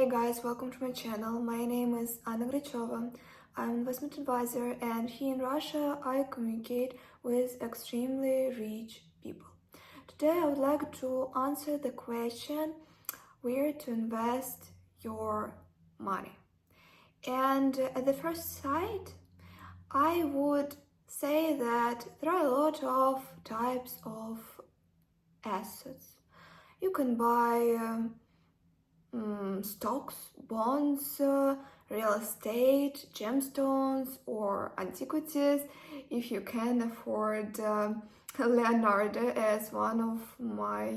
Hey guys, welcome to my channel. My name is Anna Grachova. I'm an investment advisor, and here in Russia I communicate with extremely rich people. Today I would like to answer the question where to invest your money. And at the first sight, I would say that there are a lot of types of assets. You can buy stocks, bonds, real estate, gemstones, or antiquities if you can afford Leonardo as one of my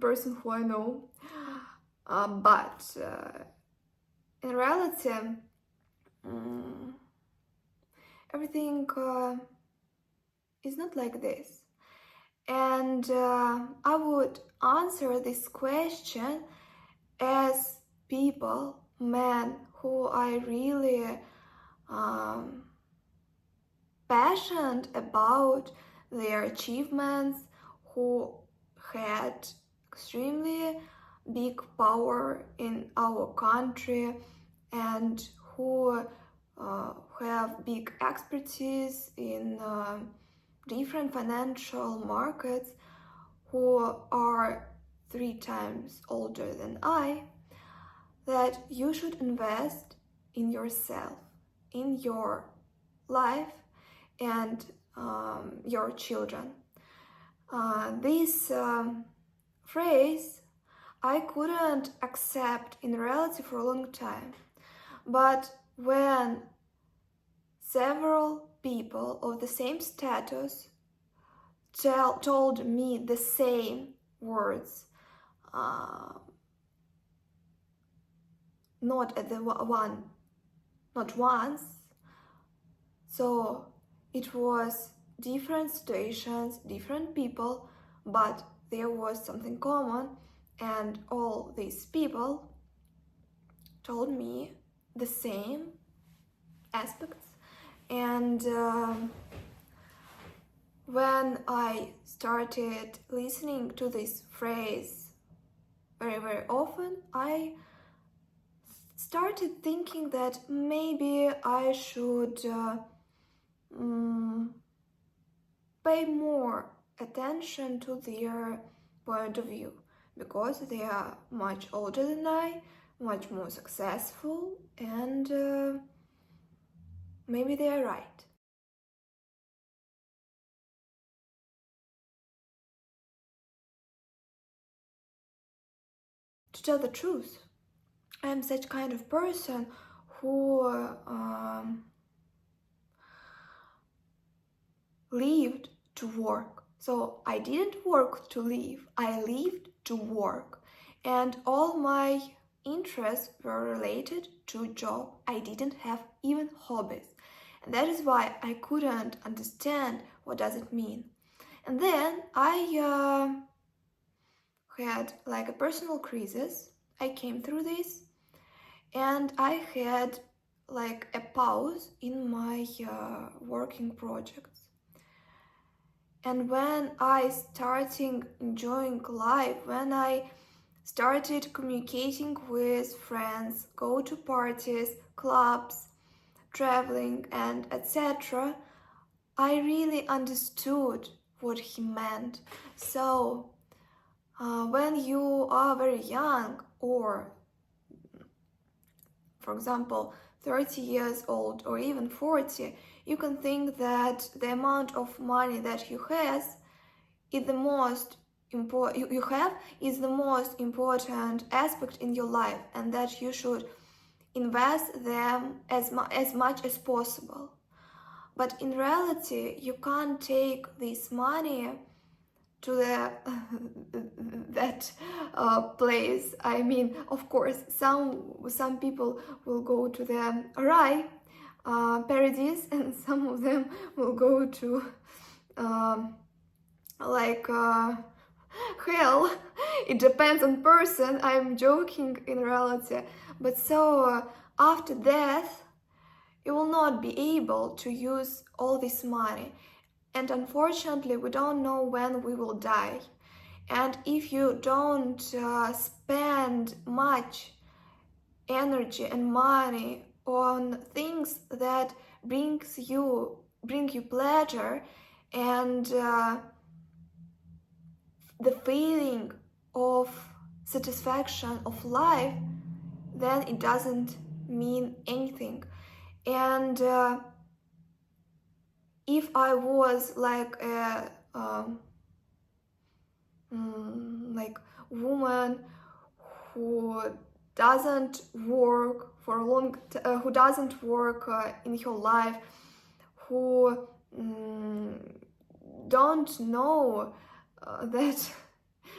person who I know. But in reality, everything is not like this. And I would answer this question as people, men who are really passionate about their achievements, who had extremely big power in our country, and who have big expertise in different financial markets, who are 3 times older than I, that you should invest in yourself, in your life, and your children. This phrase I couldn't accept in reality for a long time, but when several people of the same status told me the same words, not once, so it was different situations, different people, but there was something common, and all these people told me the same aspects. And when I started listening to this phrase very, very often, I started thinking that maybe I should pay more attention to their point of view, because they are much older than I, much more successful, and maybe they are right. To tell the truth, I am such kind of person who lived to work. So I didn't work to live, I lived to work. And all my interests were related to job. I didn't have even hobbies. And that is why I couldn't understand what does it mean. And then I had like a personal crisis. I came through this, and I had like a pause in my working projects. And when I started enjoying life, when I started communicating with friends, go to parties, clubs, traveling, and etc., I really understood what he meant. So when you are very young, or for example 30 years old or even 40, you can think that the amount of money that you have is the most important aspect in your life, and that you should invest them as much as possible. But in reality, you can't take this money to that place. I mean, of course, some people will go to the rye, paradise, and some of them will go to hell. It depends on person. I'm joking in reality, but so after death, you will not be able to use all this money. And unfortunately, we don't know when we will die. And if you don't spend much energy and money on things that bring you pleasure and the feeling of satisfaction of life, then it doesn't mean anything. And if I was like a woman who doesn't work for a who doesn't work in her life, who don't know that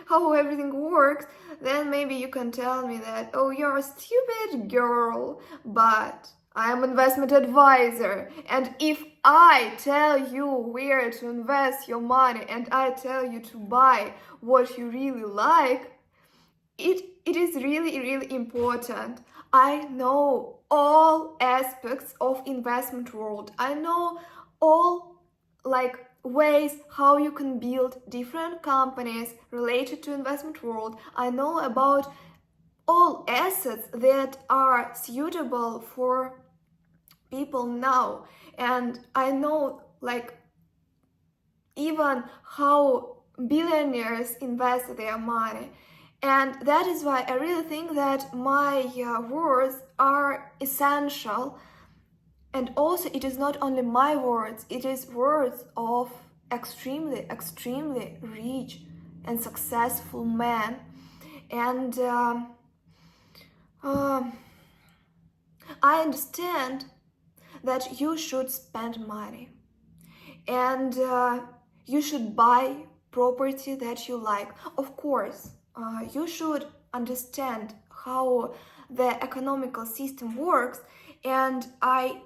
how everything works, then maybe you can tell me that, oh, you're a stupid girl, but I am investment advisor, and if I tell you where to invest your money and I tell you to buy what you really like, it is really, really important. I know all aspects of investment world. I know all ways how you can build different companies related to investment world. I know about all assets that are suitable for people now, and I know even how billionaires invest their money. And that is why I really think that my words are essential. And also, it is not only my words, it is words of extremely, extremely rich and successful men. And I understand that you should spend money and you should buy property that you like. Of course, you should understand how the economical system works, and I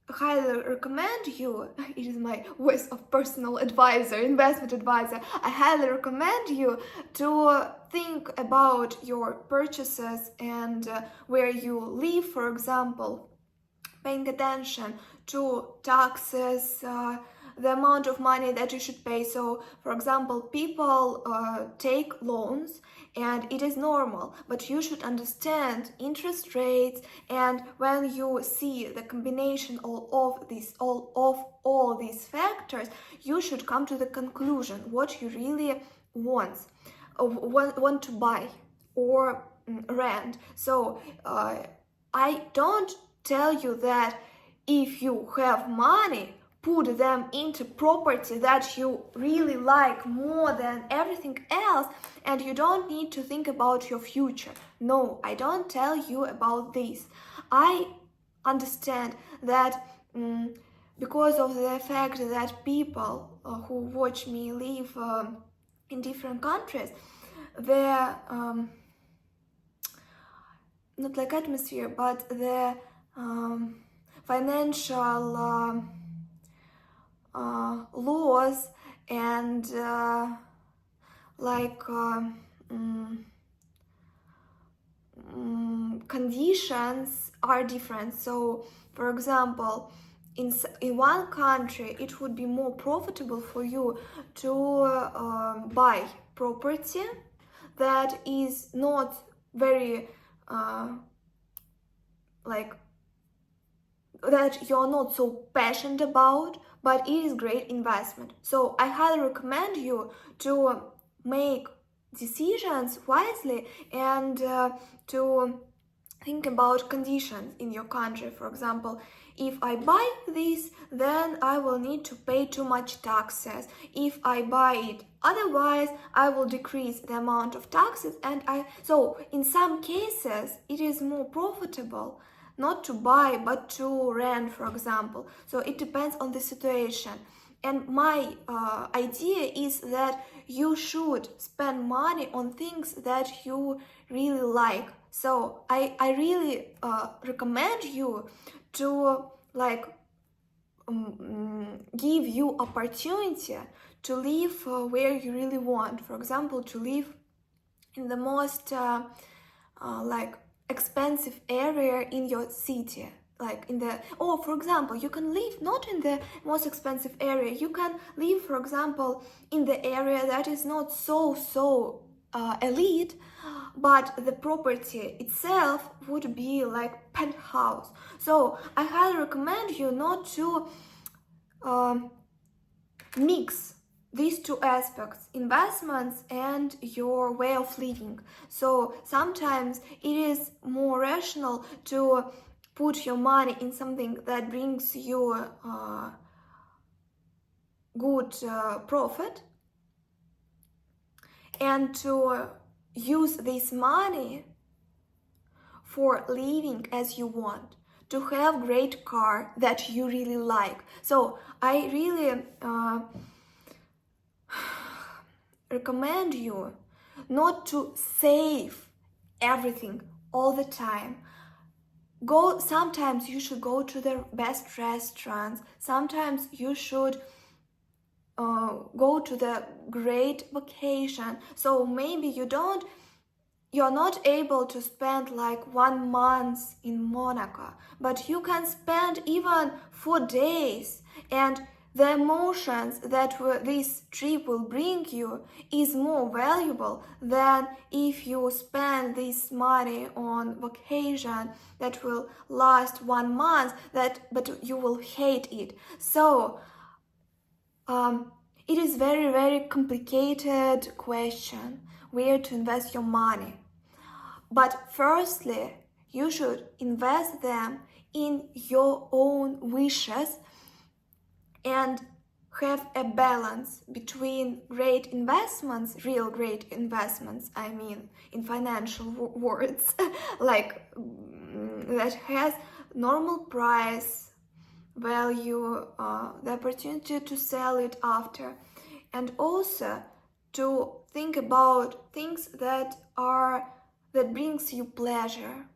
highly recommend you, it is my voice of personal advisor, investment advisor, I highly recommend you to think about your purchases and where you live, for example, paying attention to taxes, the amount of money that you should pay. So, for example, people take loans, and it is normal, but you should understand interest rates, and when you see the combination of all these factors, you should come to the conclusion what you really want to buy or rent. So I don't tell you that if you have money, put them into property that you really like more than everything else, and you don't need to think about your future. No, I don't tell you about this. I understand that because of the fact that people who watch me live in different countries, their not like atmosphere, but the financial laws and conditions are different. So, for example, in one country, it would be more profitable for you to buy property that is not very that you're not so passionate about, but it is great investment. So I highly recommend you to make decisions wisely and to think about conditions in your country. For example, if I buy this, then I will need to pay too much taxes. If I buy it otherwise, I will decrease the amount of taxes, and so in some cases it is more profitable not to buy but to rent, for example. So it depends on the situation. And my idea is that you should spend money on things that you really like. So I really recommend you to give you opportunity to live where you really want. For example, to live in the most expensive area in your city. like in the, or for example, you can live not in the most expensive area. You can live, for example, in the area that is not so elite, but the property itself would be like penthouse. So I highly recommend you not to mix these two aspects, investments and your way of living. So sometimes it is more rational to put your money in something that brings you good profit, and to use this money for living as you want, to have great car that you really like. So I really recommend you not to save everything all the time. Sometimes you should go to the best restaurants, sometimes you should go to the great vacation. So maybe you're not able to spend like 1 month in Monaco, but you can spend even 4 days, and the emotions that this trip will bring you is more valuable than if you spend this money on vacation that will last 1 month, but you will hate it. So it is very complicated question where to invest your money. But firstly, you should invest them in your own wishes and have a balance between great investments, real great investments, I mean, in financial words, like that has normal price, value, the opportunity to sell it after, and also to think about things that brings you pleasure.